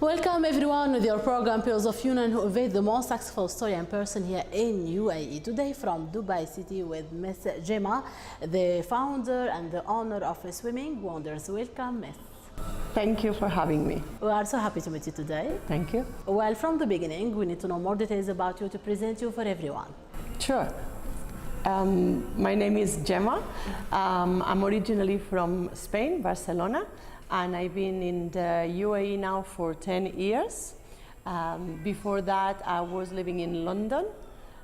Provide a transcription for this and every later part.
Welcome everyone with your program Pearls of Union, who evade the most successful story and person here in UAE. Today from Dubai City with Miss Gemma, the founder and the owner of Swimming Wonders. Welcome, Miss. Thank you for having me. We are so happy to meet you today. Thank you. Well, from the beginning, we need to know more details about you to present you for everyone. Sure. My name is Gemma. I'm originally from Spain, Barcelona, and I've been in the UAE now for 10 years. Before that, I was living in London,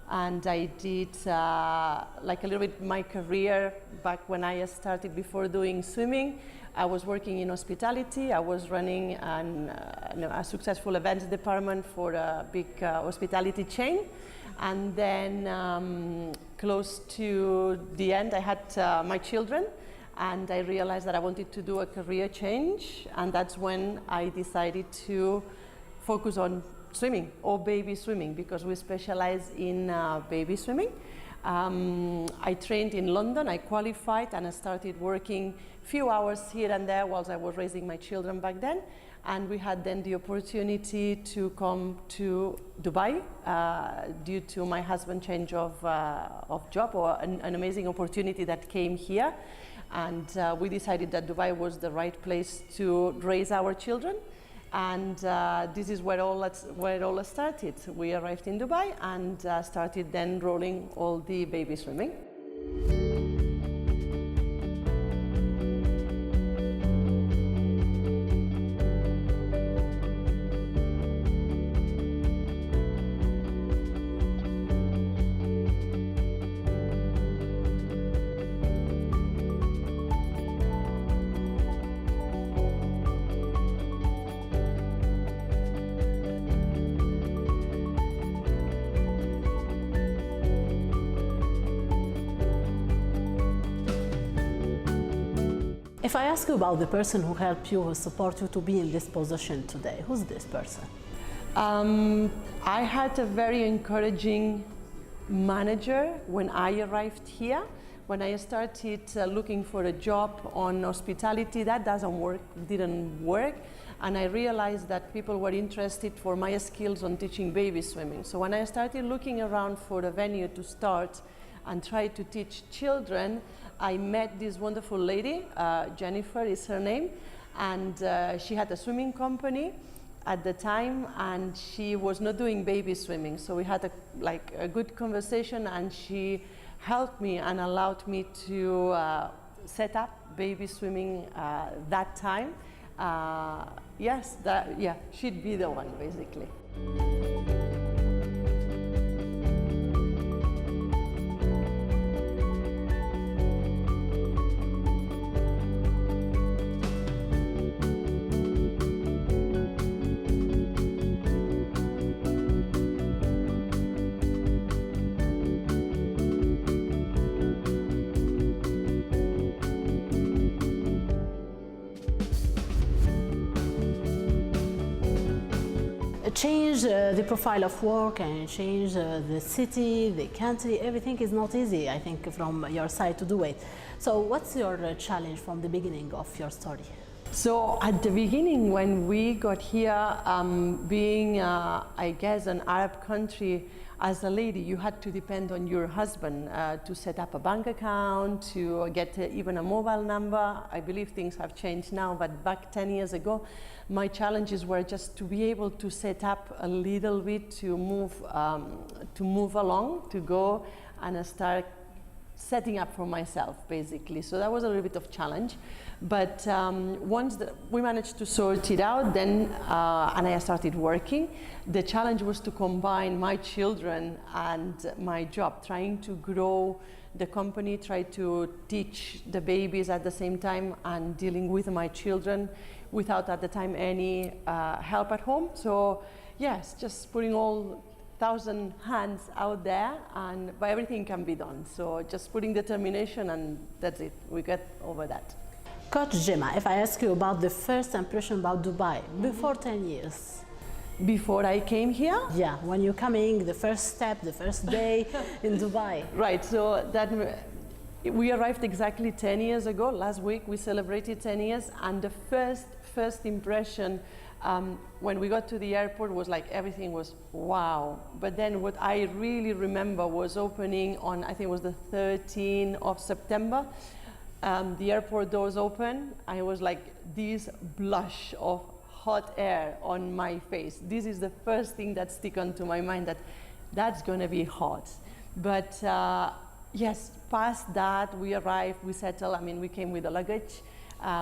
and I did like a little bit my career back when I started before doing swimming. I was working in hospitality. I was running a successful events department for a big hospitality chain. And then close to the end, I had my children, and I realized that I wanted to do a career change, and that's when I decided to focus on swimming, or baby swimming, because we specialize in baby swimming. I trained in London, I qualified, and I started working a few hours here and there whilst I was raising my children back then. And we had then the opportunity to come to Dubai due to my husband's change of job, or an amazing opportunity that came here. And we decided that Dubai was the right place to raise our children. And this is where it all started. We arrived in Dubai and started then rolling all the baby swimming. If I ask you about the person who helped you, who support you to be in this position today, who's this person? I had a very encouraging manager when I arrived here. When I started looking for a job on hospitality, that didn't work, and I realized that people were interested for my skills on teaching baby swimming. So when I started looking around for a venue to start and try to teach children, I met this wonderful lady, Jennifer is her name, and she had a swimming company at the time, and she was not doing baby swimming. So we had a good conversation, and she helped me and allowed me to set up baby swimming that time. She'd be the one, basically. Change the profile of work and change the city, the country, everything is not easy, I think, from your side to do it. So what's your challenge from the beginning of your story? So at the beginning, when we got here, being, I guess, an Arab country, as a lady, you had to depend on your husband to set up a bank account, to get even a mobile number. I believe things have changed now, but back 10 years ago, my challenges were just to be able to set up a little bit, to move along, to go and start setting up for myself, basically. So that was a little bit of challenge, but once we managed to sort it out, then and I started working. The challenge was to combine my children and my job, trying to grow the company, try to teach the babies at the same time, and dealing with my children without at the time any help at home. So yes, just putting all 1,000 hands out there, but everything can be done. So just putting determination, and that's it. We get over that. Coach Gemma, if I ask you about the first impression about Dubai before 10 years. Before I came here? Yeah, when you're coming, the first step, the first day in Dubai. Right, so that we arrived exactly 10 years ago. Last week we celebrated 10 years, and the first impression When we got to the airport, was like everything was wow. But then what I really remember was opening on, I think it was the 13th of September. The airport doors open. I was like this blush of hot air on my face. This is the first thing that stuck onto my mind, that that's gonna be hot. But yes, past that, we arrived, we settled. I mean, we came with the luggage.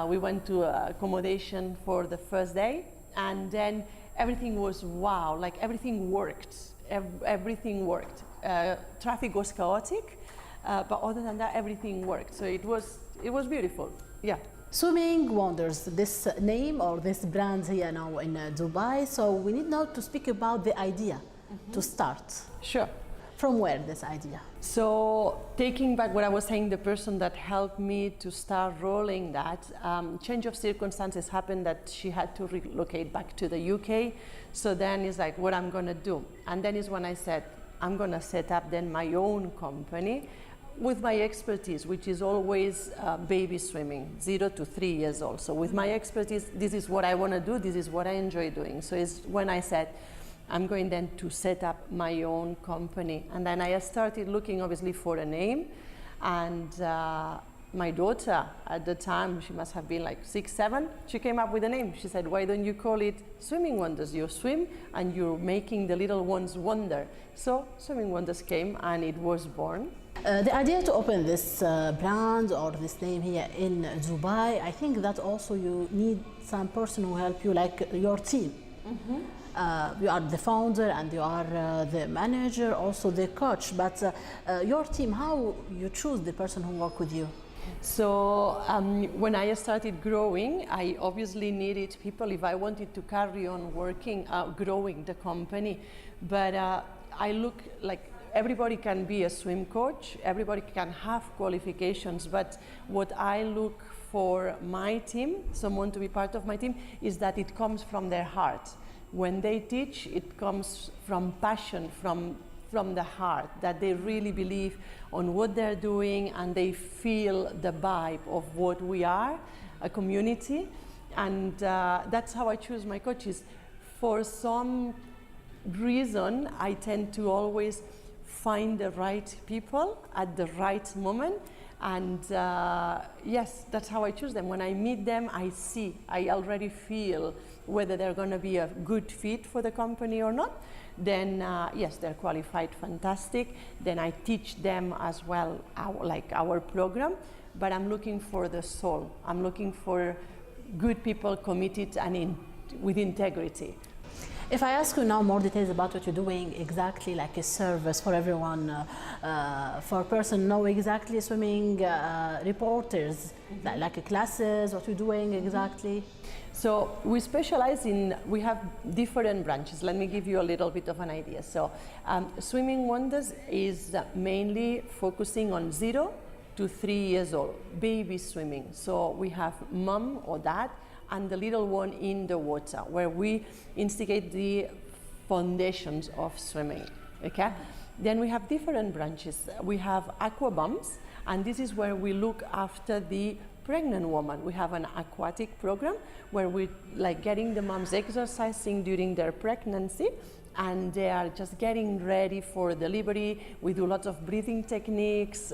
We went to accommodation for the first day, and then everything was wow, like everything worked. Everything worked. Traffic was chaotic, but other than that, everything worked. So it was beautiful, yeah. Swimming Wonders, this name or this brand here now in Dubai. So we need now to speak about the idea to start. Sure. From where this idea? So taking back what I was saying, the person that helped me to start rolling that, change of circumstances happened that she had to relocate back to the UK. So then it's like, what I'm gonna do? And then is when I said, I'm gonna set up then my own company with my expertise, which is always baby swimming, 0 to 3 years old. So with my expertise, this is what I wanna do, this is what I enjoy doing. So it's when I said, I'm going then to set up my own company. And then I started looking obviously for a name, and my daughter at the time, she must have been like 6, 7, she came up with a name. She said, why don't you call it Swimming Wonders? You swim and you're making the little ones wonder. So Swimming Wonders came and it was born. The idea to open this brand or this name here in Dubai, I think that also you need some person who help you, like your team. You are the founder and you are the manager, also the coach, but your team, how you choose the person who work with you? So when I started growing, I obviously needed people if I wanted to carry on working, growing the company. But I look like everybody can be a swim coach, everybody can have qualifications, but what I look for my team, someone to be part of my team, is that it comes from their heart. When they teach, it comes from passion, from the heart, that they really believe on what they're doing and they feel the vibe of what we are, a community. And that's how I choose my coaches. For some reason, I tend to always find the right people at the right moment. And yes, that's how I choose them. When I meet them, I already feel whether they're going to be a good fit for the company or not. Then yes, they're qualified, fantastic. Then I teach them as well, our program. But I'm looking for the soul. I'm looking for good people committed and with integrity. If I ask you now more details about what you're doing exactly, like a service for everyone, for a person know exactly swimming, reporters, like classes, what you're doing exactly? So we specialize we have different branches. Let me give you a little bit of an idea. So Swimming Wonders is mainly focusing on 0 to 3 years old, baby swimming. So we have mom or dad and the little one in the water, where we instigate the foundations of swimming, okay? Then we have different branches. We have aqua bumps, and this is where we look after the pregnant woman. We have an aquatic program where we like getting the moms exercising during their pregnancy, and they are just getting ready for delivery. We do lots of breathing techniques,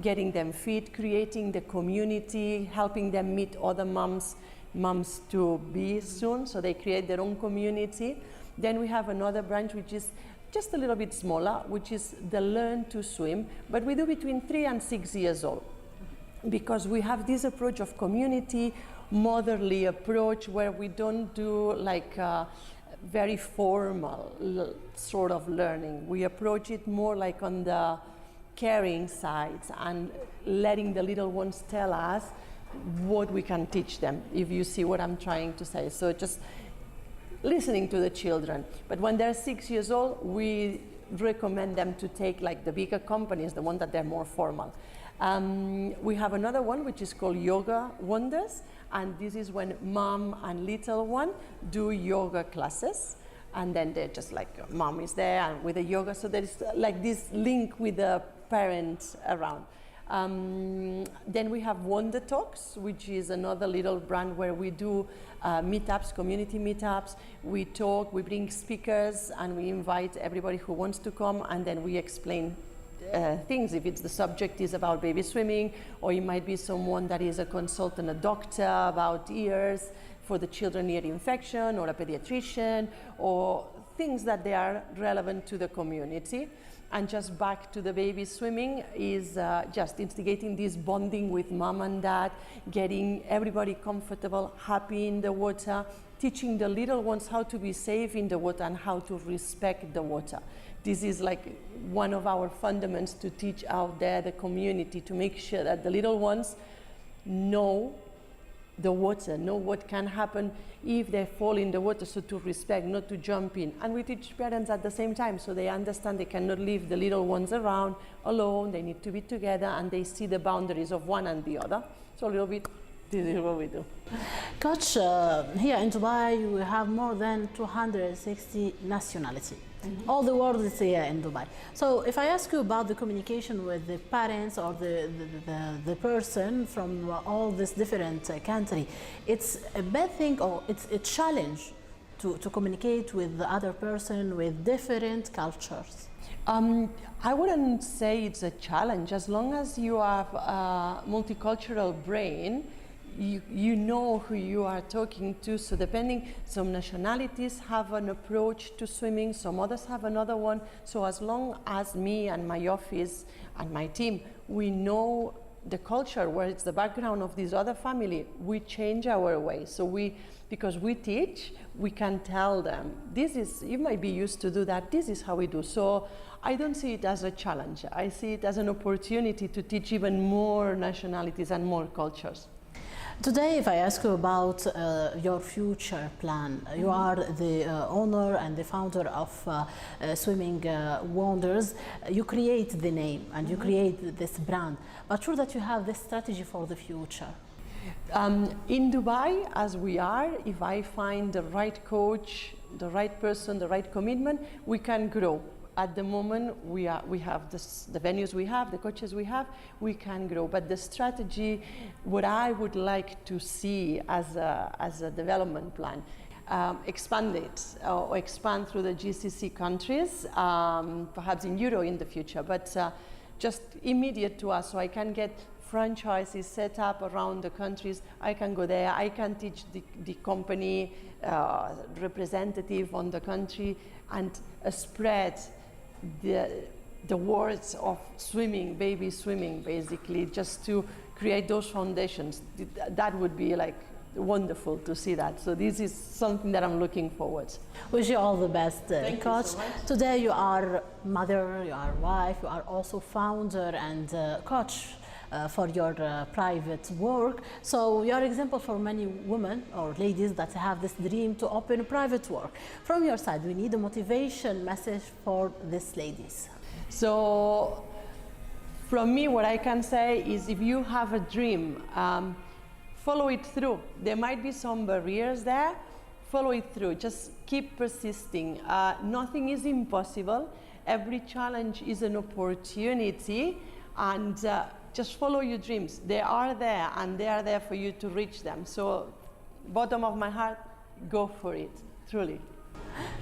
getting them fit, creating the community, helping them meet other moms to be soon, so they create their own community. Then we have another branch which is just a little bit smaller, which is the Learn to Swim, but we do between 3 and 6 years old, because we have this approach of community, motherly approach, where we don't do like very formal sort of learning. We approach it more like on the caring side and letting the little ones tell us what we can teach them, if you see what I'm trying to say. So just listening to the children. But when they're 6 years old, we recommend them to take like the bigger companies, the one that they're more formal. We have another one which is called Yoga Wonders, and this is when mom and little one do yoga classes, and then they're just like mom is there and with the yoga, so there's like this link with the parents around. Then we have Wonder Talks, which is another little brand where we do meetups, community meetups. We talk, we bring speakers, and we invite everybody who wants to come, and then we explain things. If it's the subject is about baby swimming, or it might be someone that is a consultant, a doctor about ears for the children ear infection, or a pediatrician, or things that they are relevant to the community. And just back to the baby swimming is just instigating this bonding with mom and dad, getting everybody comfortable, happy in the water, teaching the little ones how to be safe in the water and how to respect the water. This is like one of our fundamentals to teach out there the community, to make sure that the little ones know the water, know what can happen if they fall in the water, so to respect, not to jump in. And we teach parents at the same time, so they understand they cannot leave the little ones around alone, they need to be together, and they see the boundaries of one and the other. So a little bit, this is what we do. Coach, here in Dubai, you have more than 260 nationalities. All the world is here in Dubai. So if I ask you about the communication with the parents or the person from all this different country, it's a bad thing or it's a challenge to communicate with the other person with different cultures? I wouldn't say it's a challenge. As long as you have a multicultural brain, you know who you are talking to. So depending, some nationalities have an approach to swimming, some others have another one. So as long as me and my office and my team, we know the culture, where it's the background of this other family, we change our way. So because we teach, we can tell them, this is, you might be used to do that, this is how we do. So I don't see it as a challenge. I see it as an opportunity to teach even more nationalities and more cultures. Today, if I ask you about your future plan, you are the owner and the founder of Swimming Wonders. You create the name and you create this brand, but sure that you have this strategy for the future. In Dubai, as we are, if I find the right coach, the right person, the right commitment, we can grow. At the moment, we have the venues we have, the coaches we have, we can grow. But the strategy, what I would like to see as a development plan, expand it or expand through the GCC countries, perhaps in Euro in the future, but just immediate to us, so I can get franchises set up around the countries. I can go there, I can teach the company representative on the country and spread the words of swimming, baby swimming, basically, just to create those foundations. That would be like wonderful to see that. So this is something that I'm looking forward. Wish you all the best, Coach. So today you are mother, you are wife, you are also founder and coach for your private work. So you are example for many women or ladies that have this dream to open private work. From your side, we need a motivation message for these ladies. So from me, what I can say is, if you have a dream, follow it through. There might be some barriers there, follow it through, just keep persisting. Nothing is impossible. Every challenge is an opportunity, and just follow your dreams. They are there, and they are there for you to reach them. So, bottom of my heart, go for it, truly.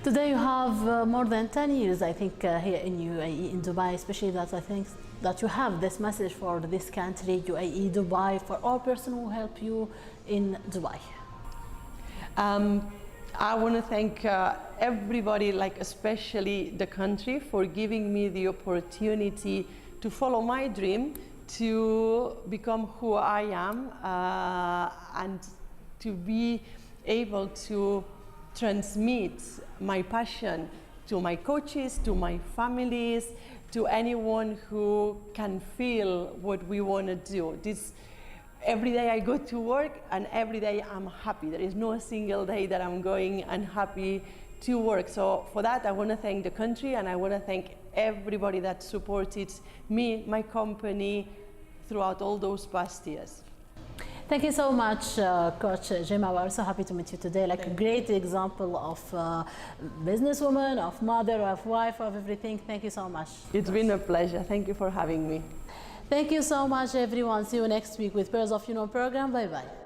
Today you have more than 10 years, I think, here in UAE, in Dubai, especially that I think that you have this message for this country, UAE, Dubai, for all person who help you in Dubai. I want to thank everybody, like especially the country, for giving me the opportunity to follow my dream, to become who I am, and to be able to transmit my passion to my coaches, to my families, to anyone who can feel what we want to do. Every day I go to work, and every day I'm happy. There is no single day that I'm going unhappy to work. So for that, I want to thank the country, and I want to thank everybody that supported me, my company, throughout all those past years. Thank you so much, Coach Gemma. We're so happy to meet you today. Like a great example of businesswoman, of mother, of wife, of everything. Thank you so much. It's been a pleasure. Thank you for having me. Thank you so much, everyone. See you next week with Pairs of You Know program. Bye bye.